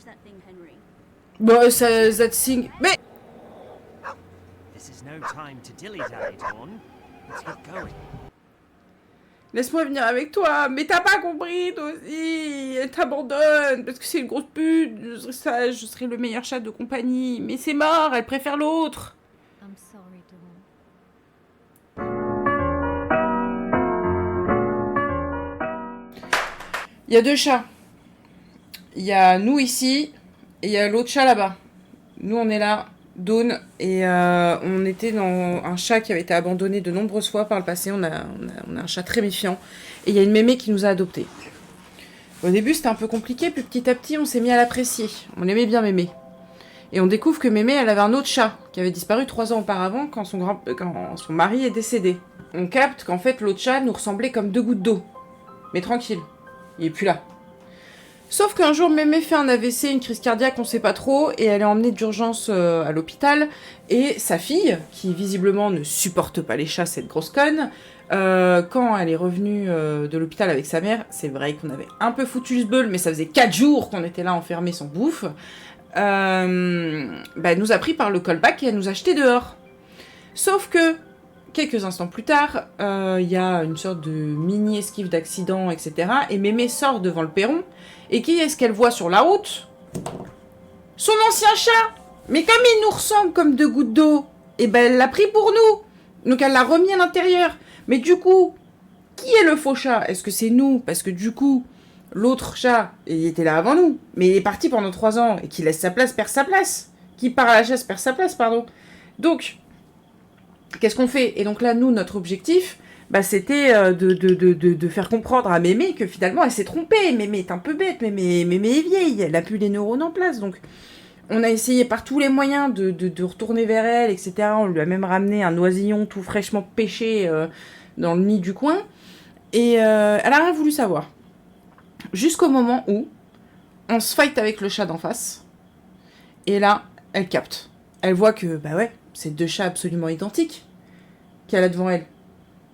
that thing, Henry. Bon, ça signe. Mais This is no time to dilly-dally, Dawn. Let's get going. laisse-moi venir avec toi. Mais t'as pas compris, toi aussi. Elle t'abandonne parce que c'est une grosse pute. Je serai le meilleur chat de compagnie. Mais c'est mort, elle préfère l'autre. I'm sorry, Dawn. Il y a deux chats. Il y a nous ici et il y a l'autre chat là-bas. Nous, on est là, Dawn, et on était dans un chat qui avait été abandonné de nombreuses fois par le passé. On a un chat très méfiant. Et il y a une mémé qui nous a adoptés. Au début, c'était un peu compliqué, puis petit à petit, on s'est mis à l'apprécier. On aimait bien Mémé. Et on découvre que Mémé, elle avait un autre chat qui avait disparu 3 ans auparavant quand son mari est décédé. On capte qu'en fait, l'autre chat nous ressemblait comme 2 gouttes d'eau. Mais tranquille, il est plus là. Sauf qu'un jour, Mémé fait un AVC, une crise cardiaque, on sait pas trop, et elle est emmenée d'urgence à l'hôpital. Et sa fille, qui visiblement ne supporte pas les chats, cette grosse conne, quand elle est revenue de l'hôpital avec sa mère, c'est vrai qu'on avait un peu foutu le beul, mais ça faisait 4 jours qu'on était là enfermés sans bouffe, elle nous a pris par le callback et elle nous a jetés dehors. Sauf que, quelques instants plus tard, il y a une sorte de mini-esquive d'accident, etc. Et Mémé sort devant le perron. Et qui est-ce qu'elle voit sur la route? Son ancien chat. Mais comme il nous ressemble comme 2 gouttes d'eau, et ben elle l'a pris pour nous. Donc elle l'a remis à l'intérieur. Mais du coup, qui est le faux chat? Est-ce que c'est nous? Parce que du coup, l'autre chat, il était là avant nous. Mais il est parti pendant 3 ans. Et qui laisse sa place perd sa place. Qui part à la chasse perd sa place, pardon. Donc, qu'est-ce qu'on fait? Et donc là, nous, notre objectif, c'était de faire comprendre à Mémé que finalement, elle s'est trompée. Mémé est un peu bête, Mémé est vieille, elle a plus les neurones en place. Donc, on a essayé par tous les moyens de retourner vers elle, etc. On lui a même ramené un oisillon tout fraîchement pêché dans le nid du coin. Et elle a rien voulu savoir. Jusqu'au moment où on se fight avec le chat d'en face. Et là, elle capte. Elle voit que, c'est 2 chats absolument identiques qu'elle a devant elle.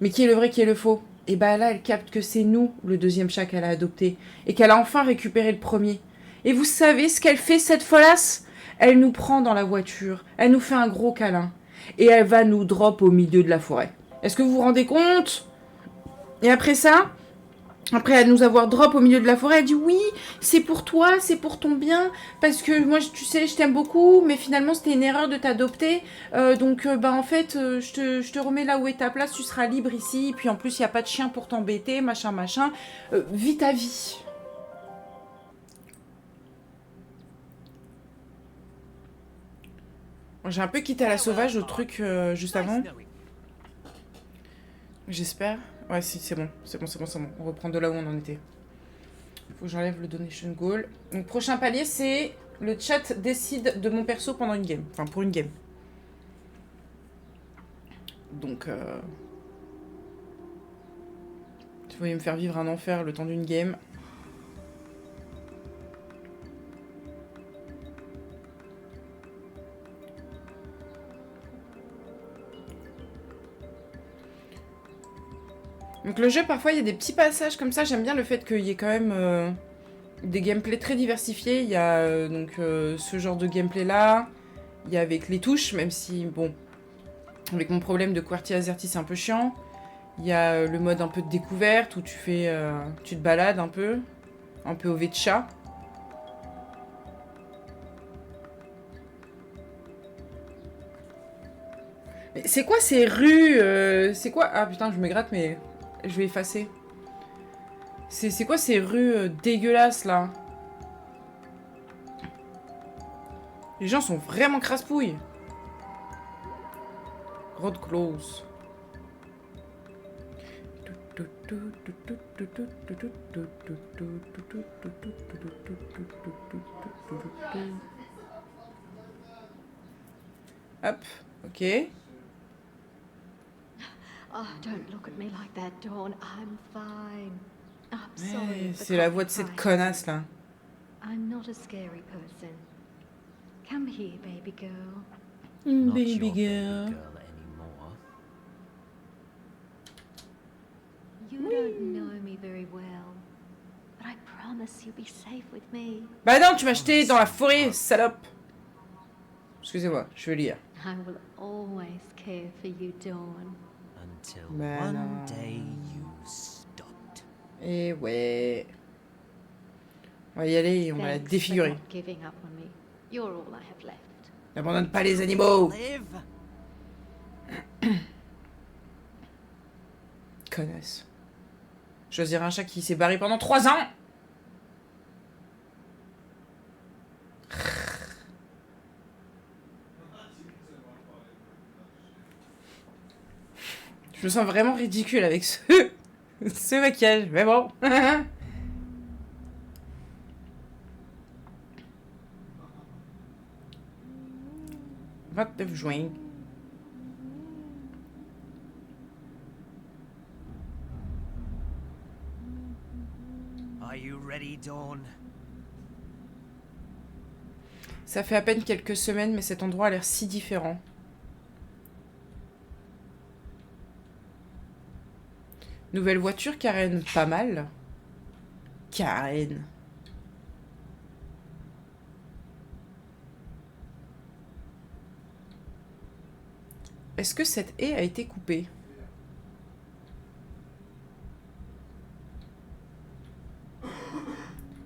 Mais qui est le vrai, qui est le faux? Et là, elle capte que c'est nous, le 2e chat qu'elle a adopté. Et qu'elle a enfin récupéré le premier. Et vous savez ce qu'elle fait, cette folasse? Elle nous prend dans la voiture. Elle nous fait un gros câlin. Et elle va nous drop au milieu de la forêt. Est-ce que vous vous rendez compte? Et après ça, après à nous avoir drop au milieu de la forêt, elle dit oui, c'est pour toi, c'est pour ton bien, parce que moi, tu sais, je t'aime beaucoup, mais finalement, c'était une erreur de t'adopter. Donc, en fait, je te remets là où est ta place, tu seras libre ici, et puis en plus, il n'y a pas de chien pour t'embêter, machin. Vis ta vie. J'ai un peu quitté à la sauvage au truc juste avant. J'espère. Ouais, si, c'est bon. On reprend de là où on en était. Faut que j'enlève le donation goal. Donc, prochain palier, c'est le chat décide de mon perso pendant une game. Enfin, pour une game. Donc, si vous voulez me faire vivre un enfer le temps d'une game. Donc le jeu, parfois, il y a des petits passages comme ça. J'aime bien le fait qu'il y ait quand même des gameplays très diversifiés. Il y a ce genre de gameplay-là. Il y a avec les touches, même si, bon, avec mon problème de QWERTY AZERTY, c'est un peu chiant. Il y a le mode un peu de découverte où tu te balades un peu au V de chat. Mais c'est quoi ces rues c'est quoi? Ah putain, je me gratte, mais je vais effacer. C'est quoi ces rues dégueulasses, là? Les gens sont vraiment crasse-pouilles. Road close. Hop, ok. Oh, don't look at me like that, Dawn. I'm fine. I'm sorry. C'est la voix de cette connasse, là. I'm not a scary person. Come here, baby girl. Not Baby your girl. baby girl anymore. You don't know me very well, but I promise you'll be safe with me. Bah non, tu m'as jeté dans la forêt, salope. Excusez-moi, je vais lire. I will always care for you, Dawn. Until Mais one non. day you stopped. Et ouais. On va y aller et on va la Thanks for défigurer. not giving up on me. You're all I have left. N'abandonne pas les animaux. Live. Connasse. Choisir un chat qui s'est barré pendant 3 ans. Je me sens vraiment ridicule avec ce maquillage, mais bon. 29 juin. Are you ready, Dawn? Ça fait à peine quelques semaines, mais cet endroit a l'air si différent. Nouvelle voiture, Karen, pas mal. Karen. Est-ce que cette haie a été coupée?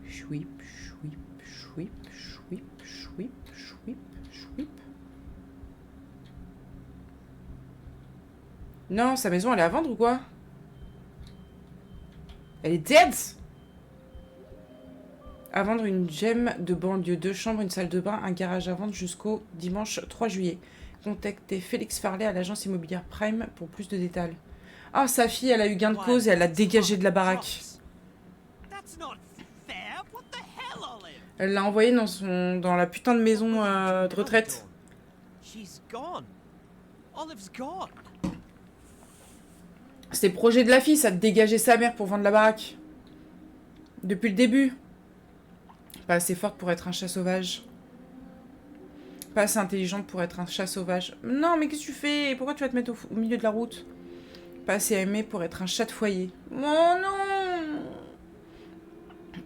Chouip, chouip, chouip, chouip, chouip, chouip, chouip. Non, sa maison, elle est à vendre ou quoi? Elle est dead! À vendre une gemme de banlieue, 2 chambres, une salle de bain, un garage à vendre jusqu'au dimanche 3 juillet. Contactez Félix Farley à l'agence immobilière Prime pour plus de détails. Ah, sa fille, elle a eu gain de cause et elle l'a dégagée de la baraque. That's not fair. What the hell, Olive? Elle l'a envoyée dans la putain de maison de retraite. She's gone. Olive's gone. C'était le projet de la fille, ça, de dégager sa mère pour vendre la baraque. Depuis le début. Pas assez forte pour être un chat sauvage. Pas assez intelligente pour être un chat sauvage. Non, mais qu'est-ce que tu fais? Pourquoi tu vas te mettre au milieu de la route? Pas assez aimée pour être un chat de foyer. Oh non!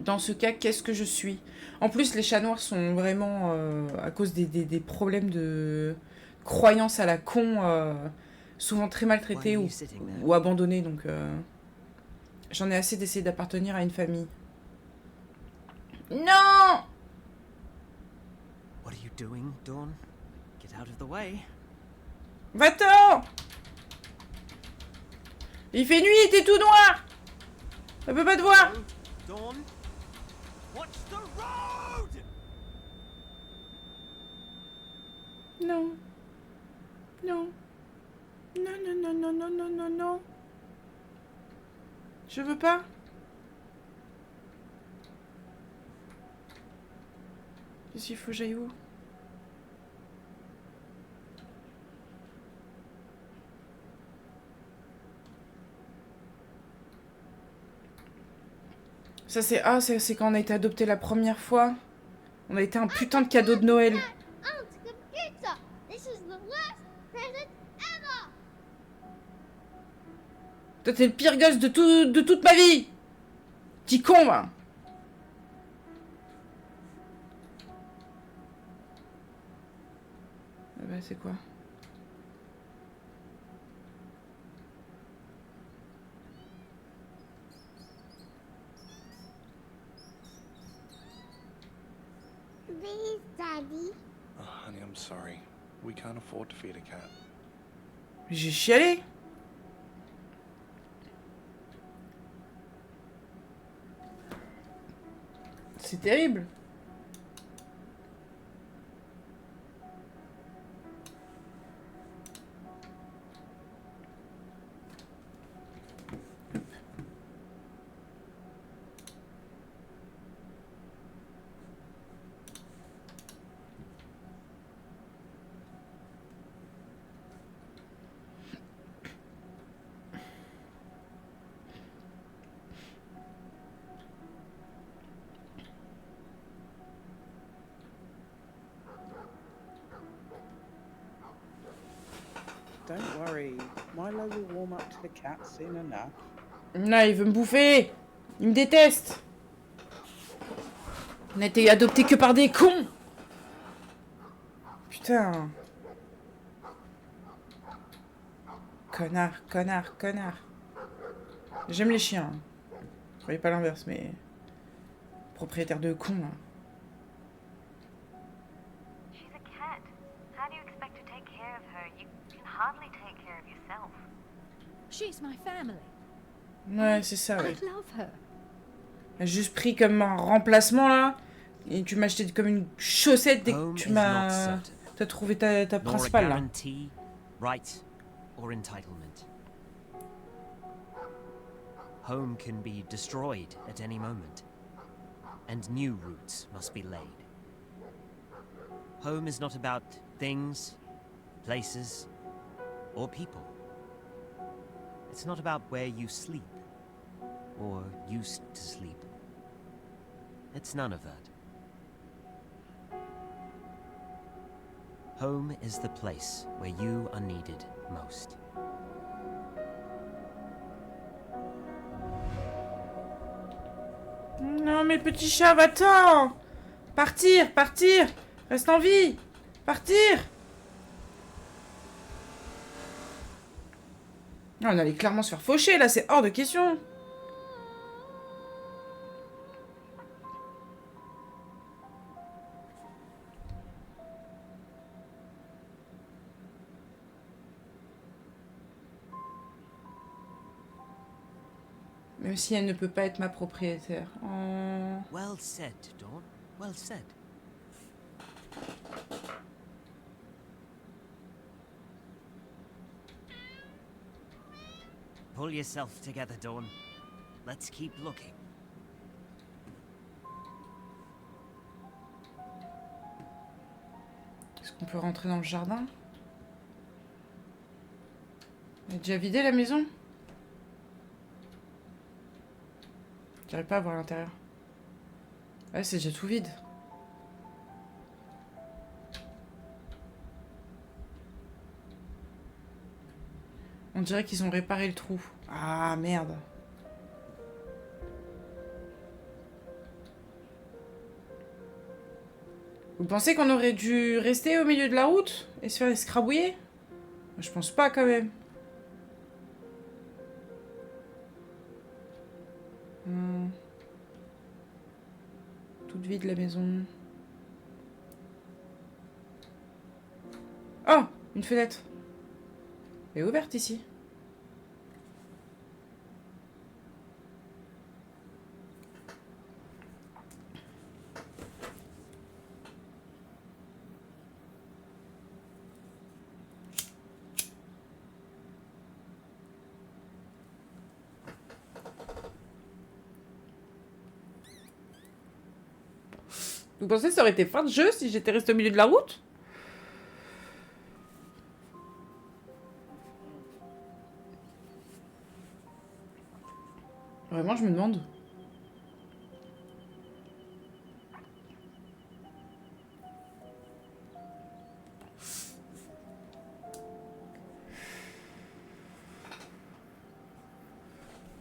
Dans ce cas, qu'est-ce que je suis? En plus, les chats noirs sont vraiment, à cause des problèmes de croyances à la con, souvent très maltraités ou abandonnés. Donc, j'en ai assez d'essayer d'appartenir à une famille. Non! What are you doing, Dawn? Get out of the way. Va-t'en! Il fait nuit et t'es tout noir! Ça peut pas te voir! Dawn, watch the road! Non. Non. Non, non, non, non, non, non, non, non. Je veux pas. Qu'est-ce qu'il faut que j'aille où? Ça c'est... Ah, c'est quand on a été adopté la première fois. On a été un putain de cadeau de Noël. Toi t'es le pire gosse de toute ma vie. Petit con, va. Ah bah c'est quoi? Please, Daddy. Oh, honey, I'm sorry. We can't afford to feed a cat. J'ai chialé. C'est terrible. Don't worry, Milo will warm up to the cat soon enough. Là, il veut me bouffer. Il me déteste. On a été adoptés que par des cons. Putain. Connard, connard, connard. J'aime les chiens. Je croyais pas l'inverse, mais... Propriétaire de cons, là. She's a cat. How do you expect to take care of her? You can hardly take care of yourself. She's my family. Ouais, c'est ça, ouais. I love her. J'ai juste pris comme un remplacement, là. Et tu m'as acheté comme une chaussette dès que Home tu is not m'as... certain, T'as trouvé ta nor a principale, là. guarantee, right, or entitlement. Home can be destroyed at any moment, and new roots must be laid. Home is not about things, places, or people. It's not about where you sleep, or used to sleep. It's none of that. Home is the place where you are needed most. Non, mais petit chat, va-t'en! Partir, partir! Reste en vie! Partir! Non, on allait clairement se faire faucher, là, c'est hors de question! Même si elle ne peut pas être ma propriétaire. Oh. Well said, Dawn. Well said. Pull yourself together, Dawn. Let's keep looking. Est-ce qu'on peut rentrer dans le jardin? Elle est déjà vidée la maison? J'arrive pas à voir l'intérieur. Ouais, c'est déjà tout vide. On dirait qu'ils ont réparé le trou. Ah, merde. Vous pensez qu'on aurait dû rester au milieu de la route et se faire escrabouiller? Je pense pas quand même. Toute vide la maison. Oh, une fenêtre. Elle est ouverte ici. Vous pensez que ça aurait été fin de jeu si j'étais resté au milieu de la route? Vraiment, je me demande.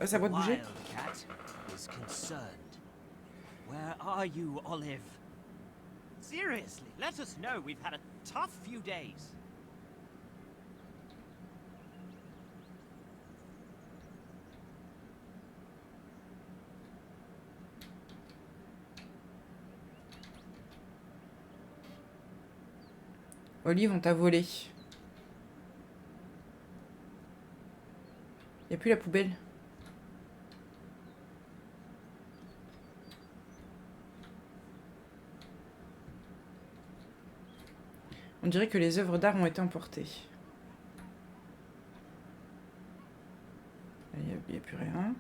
Ça va bouger? Wildcat is concerned. Where are you, Olive? Seriously, let us know. We've had a tough few days. Olive, on t'a volé. Y a plus la poubelle. On dirait que les œuvres d'art ont été emportées. Il n'y a plus rien.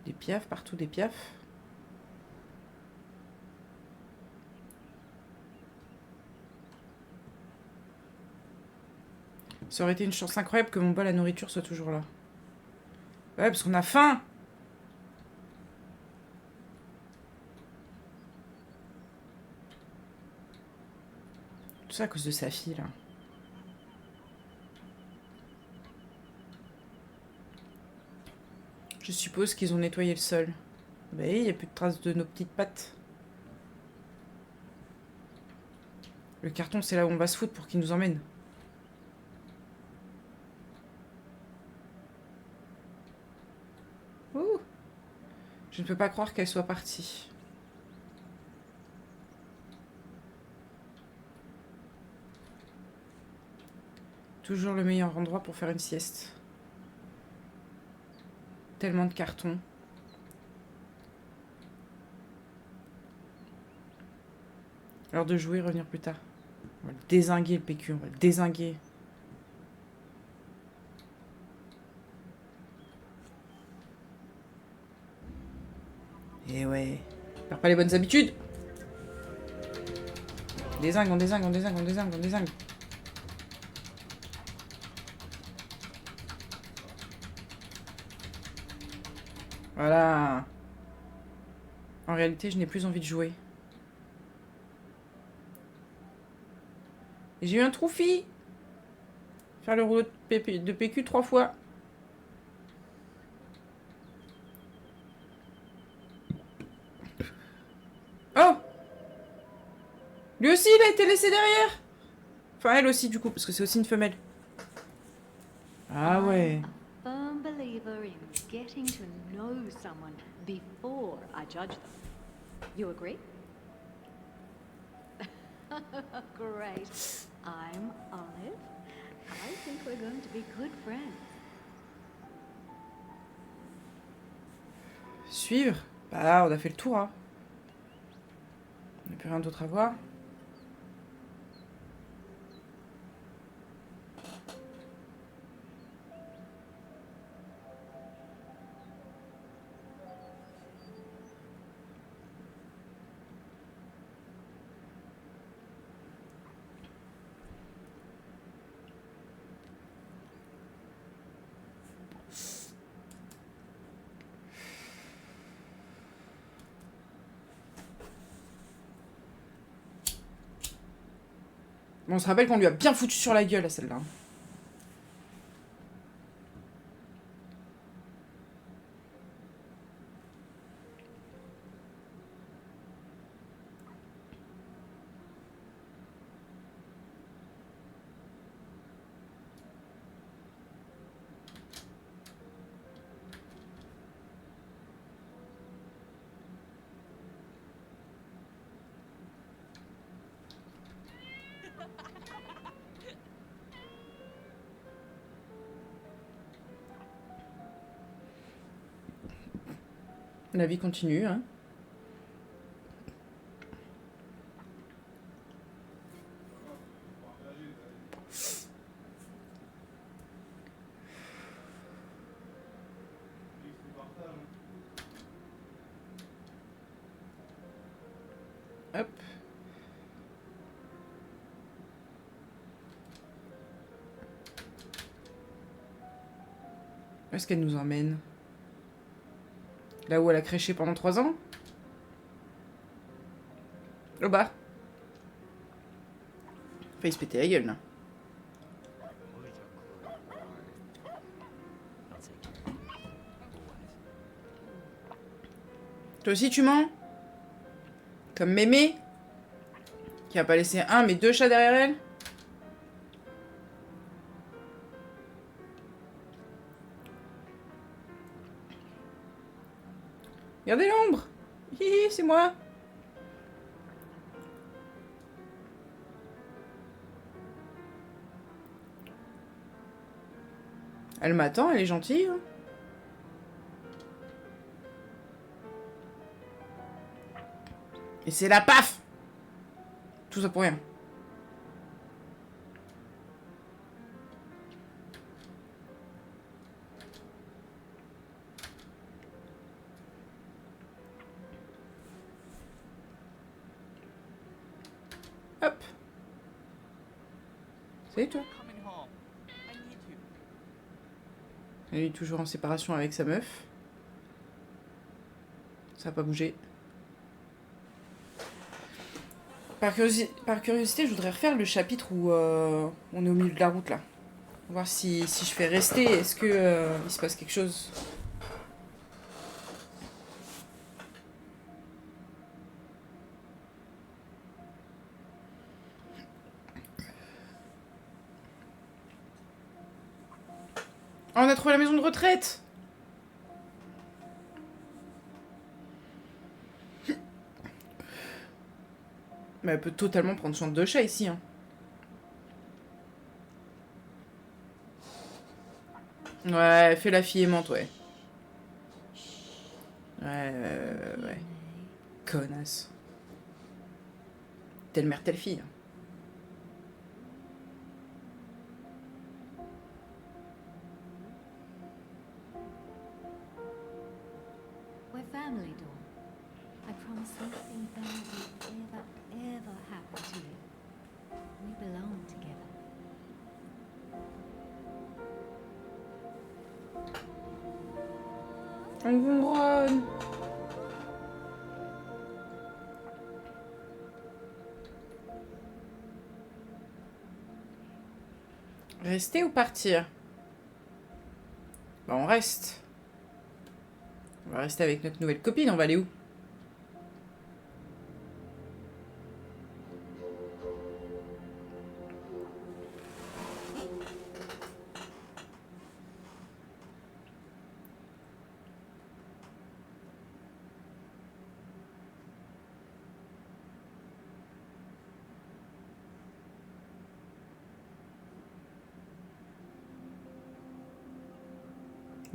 Des piafs, partout des piafs. Ça aurait été une chance incroyable que mon bol à nourriture soit toujours là. Ouais, parce qu'on a faim! Tout ça à cause de sa fille, là. Je suppose qu'ils ont nettoyé le sol. Bah oui, il n'y a plus de traces de nos petites pattes. Le carton, c'est là où on va se foutre pour qu'il nous emmène. Ouh. Je ne peux pas croire qu'elle soit partie. Toujours le meilleur endroit pour faire une sieste. Tellement de cartons. L'heure de jouer, revenir plus tard. On va le dézinguer, le PQ, on va le dézinguer. Et ouais. On perd pas les bonnes habitudes. Dézingue, on dézingue, on dézingue, on dézingue, on dézingue. Voilà. En réalité, je n'ai plus envie de jouer. Et j'ai eu un trophy. Faire le rouleau de PQ 3 fois. Oh! Lui aussi, il a été laissé derrière. Enfin, elle aussi, du coup, parce que c'est aussi une femelle. Ah ouais. I'm a firm believer in getting to know someone before I judge them. You agree? Great. I'm Olive. I think we're going to be good friends. Suivre? Bah, on a fait le tour, hein. On n'a plus rien d'autre à voir. Bon, on se rappelle qu'on lui a bien foutu sur la gueule à celle-là. La vie continue, hein. Hop. Où est-ce qu'elle nous emmène? Là où elle a créché pendant 3 ans? Au bas. Failli se péter la gueule, là. Toi aussi, tu mens? Comme Mémé, qui a pas laissé un, mais 2 chats derrière elle? Regardez l'ombre! Hihi, c'est moi! Elle m'attend, elle est gentille. Hein. Et c'est la paf! Tout ça pour rien. Hop. Salut toi. Elle est toujours en séparation avec sa meuf. Ça va pas bouger. Par curiosité, je voudrais refaire le chapitre où on est au milieu de la route là. Voir si je fais rester, est-ce que il se passe quelque chose. Oh, on a trouvé la maison de retraite. Mais elle peut totalement prendre soin de deux chats ici. Hein. Ouais, fais la fille aimante, ouais. Ouais. Connasse. Telle mère, telle fille. We're family, Dawn. I promise nothing bad will ever happen to you. We belong together. On ronronne. Rester ou partir? Bah on reste. On va rester avec notre nouvelle copine, on va aller où?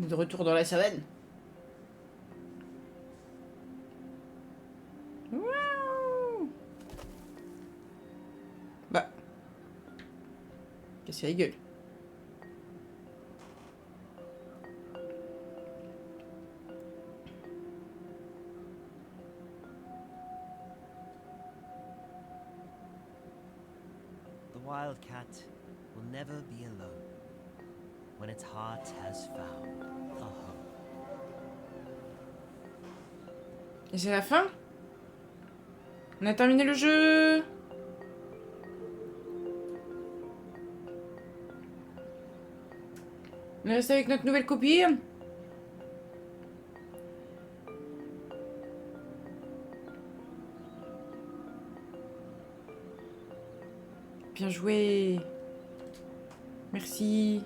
On est de retour dans la savane. Wouh. Bah. Qu'est-ce qu'il y a la gueule? The wildcat will never be alone when its heart has found a home. Et c'est la fin? On a terminé le jeu. On est resté avec notre nouvelle copine. Bien joué. Merci.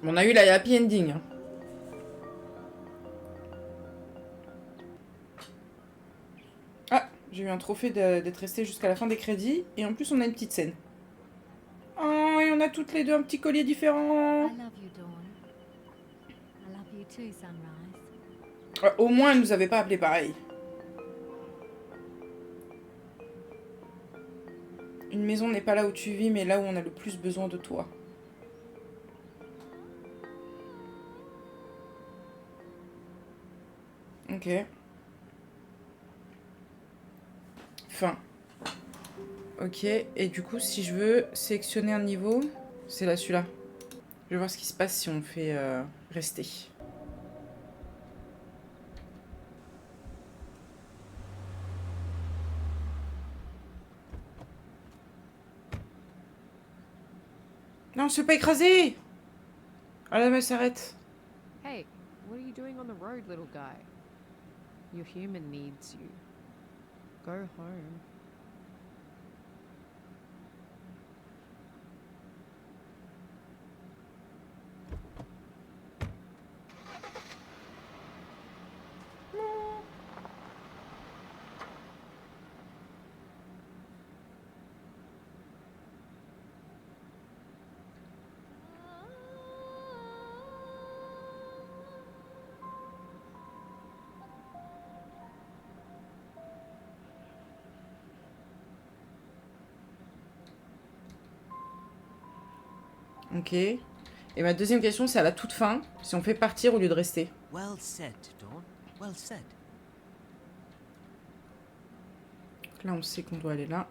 On a eu la happy ending. Hein. Ah, j'ai eu un trophée d'être resté jusqu'à la fin des crédits. Et en plus, on a une petite scène. Oh, et on a toutes les deux un petit collier différent. I love you, Dawn. I love you too, Sunrise. Au moins, elle nous avait pas appelé pareil. Une maison n'est pas là où tu vis, mais là où on a le plus besoin de toi. Ok. Fin. Ok, et du coup, si je veux sélectionner un niveau, c'est là, celui-là. Je vais voir ce qui se passe si on fait rester. Non, on se fait pas écraser! Ah là, mais s'arrête. Hey, what are you doing on the road, little guy? Your human needs you. Go home. Ok. Et ma deuxième question, c'est à la toute fin, si on fait partir au lieu de rester. Well said, Dawn. Well said. Là, on sait qu'on doit aller là.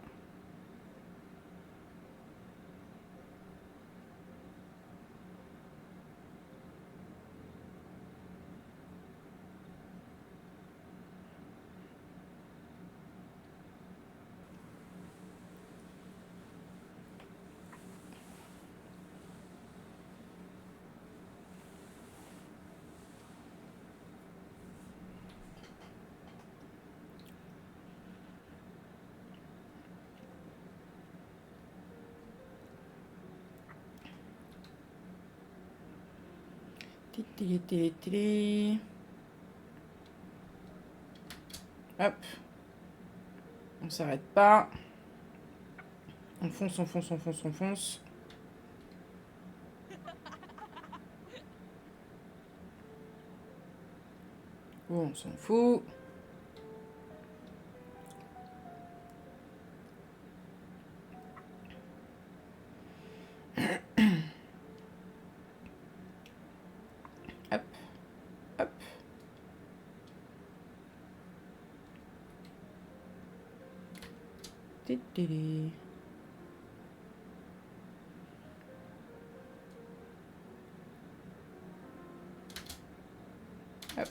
Télé, télé, télé. Hop. On s'arrête pas. On fonce, on fonce, on fonce, on fonce. Oh, on s'en fout. Hop, hop. Télé. Hop.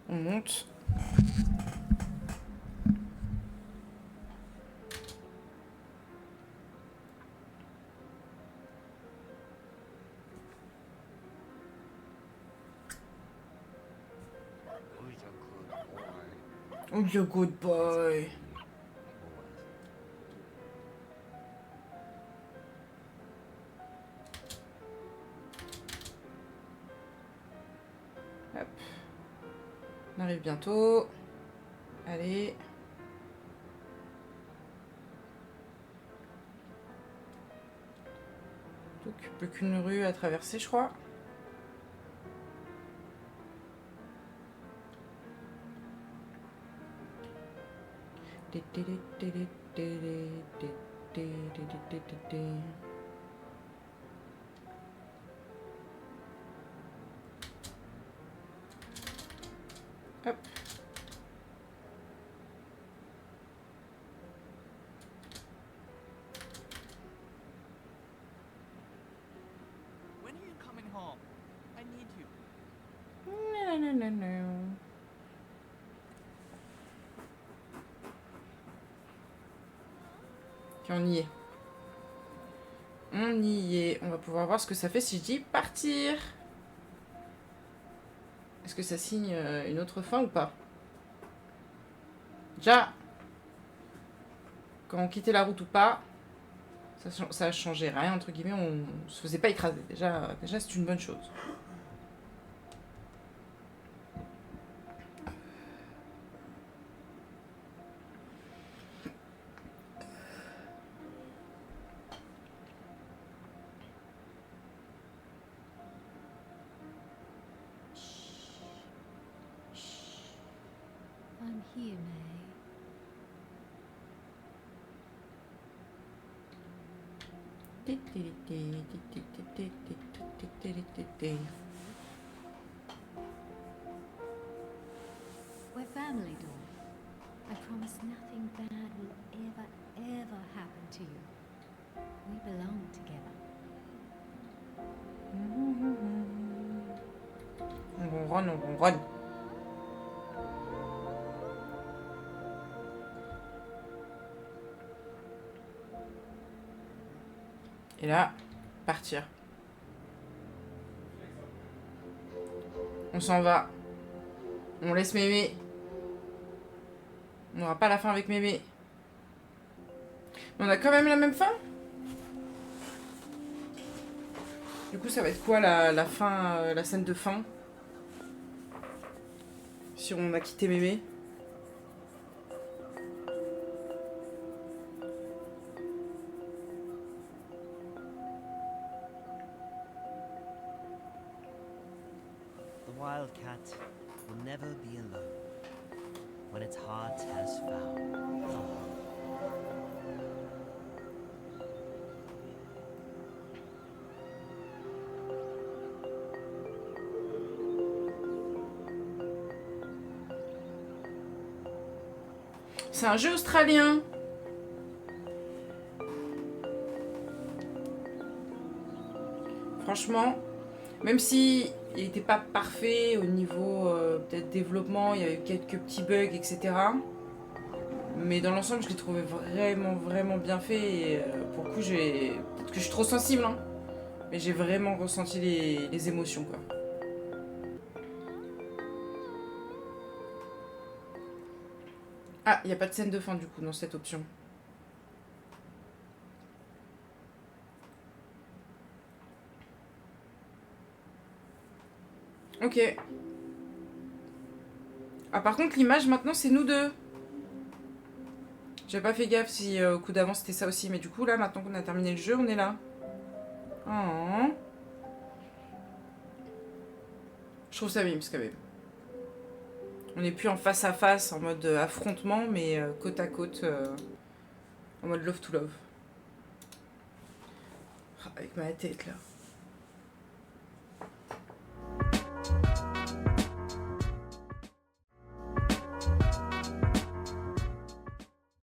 On monte. Oh, you're good boy. Hop. On arrive bientôt. Allez. Donc, plus qu'une rue à traverser, je crois. Hop. When are you coming home? I need you. Non, non, non, non. Ok, on y est. On y est. On va pouvoir voir ce que ça fait si je dis partir. Est-ce que ça signe une autre fin ou pas? Déjà, quand on quittait la route ou pas, ça a changé rien, entre guillemets, on se faisait pas écraser. Déjà c'est une bonne chose. I'm here, May. We're family, Dawn. I promise nothing bad will ever happen to you. We belong together. On ronronne, on ronronne. Et là, partir. On s'en va. On laisse mémé. On n'aura pas la fin avec mémé. Mais on a quand même la même fin. Du coup, ça va être quoi la fin, la scène de fin? Si on a quitté mémé. The wildcat will never be alone when its heart has found a home. C'est un jeu australien. Franchement, même si il n'était pas parfait au niveau peut-être développement, il y avait quelques petits bugs, etc. Mais dans l'ensemble, je l'ai trouvé vraiment bien fait. Et pour le coup, peut-être que je suis trop sensible, hein, mais j'ai vraiment ressenti les émotions, quoi. Ah, il n'y a pas de scène de fin, du coup, dans cette option. Ok. Ah, par contre, l'image, maintenant, c'est nous deux. J'ai pas fait gaffe si au coup d'avant, c'était ça aussi. Mais du coup, là, maintenant qu'on a terminé le jeu, on est là. Oh. Je trouve ça mimes, quand même. On n'est plus en face à face, en mode affrontement, mais côte à côte, en mode love to love. Avec ma tête, là.